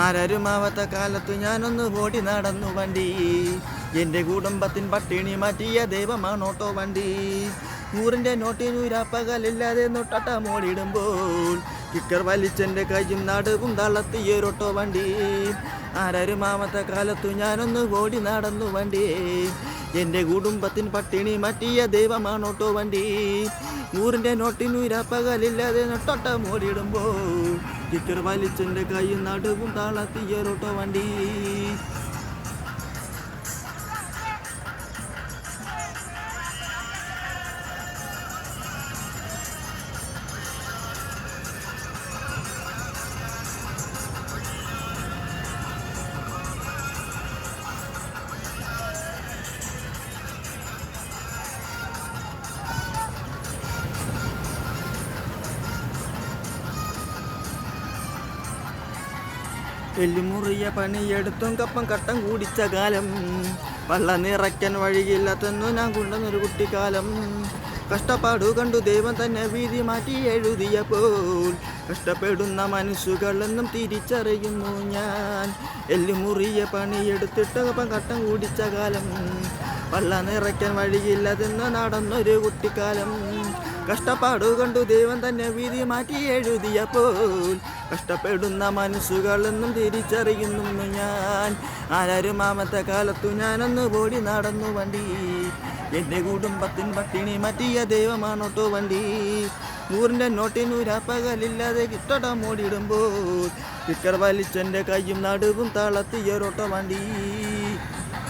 ആരരുമാവാത്ത കാലത്തു ഞാനൊന്ന് ഓടി നടന്നു വണ്ടി. എൻ്റെ കുടുംബത്തിൻ പട്ടിണി മാറ്റിയ ദൈവമാണോട്ടോ വണ്ടി. 100-ൻ്റെ നോട്ടിനൂരാപ്പകലില്ലാതെ നൊട്ടട്ട മോളിടുമ്പോൾ കിക്കർ വലിച്ചെൻ്റെ കൈയും നടുവും തളർത്തിയൊരോട്ടോ വണ്ടി. ആരരുമാവാത്ത കാലത്തു ഞാനൊന്ന് ഓടി നടന്നു വണ്ടി. എൻ്റെ കുടുംബത്തിൻ പട്ടിണി മാറ്റിയ ദൈവമാണോട്ടോ വണ്ടി. 100-ൻ്റെ നോട്ടിനൂരാപ്പകലില്ലാതെ നൊട്ടട്ട മോളിടുമ്പോൾ കിക്കർ വലിച്ചെൻ്റെ കൈയും നടുവും തളർത്തിയൊരോട്ടോ വണ്ടി. എല്ലുമുറിയ പണിയെടുത്തും കപ്പം കട്ടം കൂടിച്ച കാലം. വള്ള നിറയ്ക്കാൻ വഴിയില്ലാത്തെന്നു ഞാൻ കൊണ്ടുവന്നൊരു കുട്ടിക്കാലം. കഷ്ടപ്പാടു കണ്ടു ദൈവം തന്നെ വീതി മാറ്റി എഴുതിയപ്പോൾ കഷ്ടപ്പെടുന്ന മനുഷ്യകളെന്നും തിരിച്ചറിയുന്നു ഞാൻ. എല്ലുമുറിയ പണിയെടുത്തിട്ട് കപ്പം കട്ടം കൂടിച്ച കാലം. വള്ള നിറയ്ക്കാൻ വഴിയില്ലാതെന്ന് നടന്നൊരു കുട്ടിക്കാലം. കഷ്ടപ്പാടു കണ്ടു ദൈവം തന്നെ വീതി മാറ്റി എഴുതിയപ്പോൾ കഷ്ടപ്പെടുന്ന മനുഷ്യകളെന്നും തിരിച്ചറിയുന്നു ഞാൻ. ആരരുമാമത്തെ കാലത്തു ഞാനൊന്ന് ഓടി നടന്നു വണ്ടി. എൻ്റെ കുടുംബത്തിൻ പട്ടിണി മാറ്റിയ ദൈവമാണോട്ടോ വണ്ടി. 100-ൻ്റെ നോട്ടിനൂരാപ്പകലില്ലാതെ കിട്ടട മോടിടുമ്പോൾ കിക്കർ വലിച്ചെൻ്റെ കൈയും നടുവും തളർത്തിയൊരോട്ടോ വണ്ടി.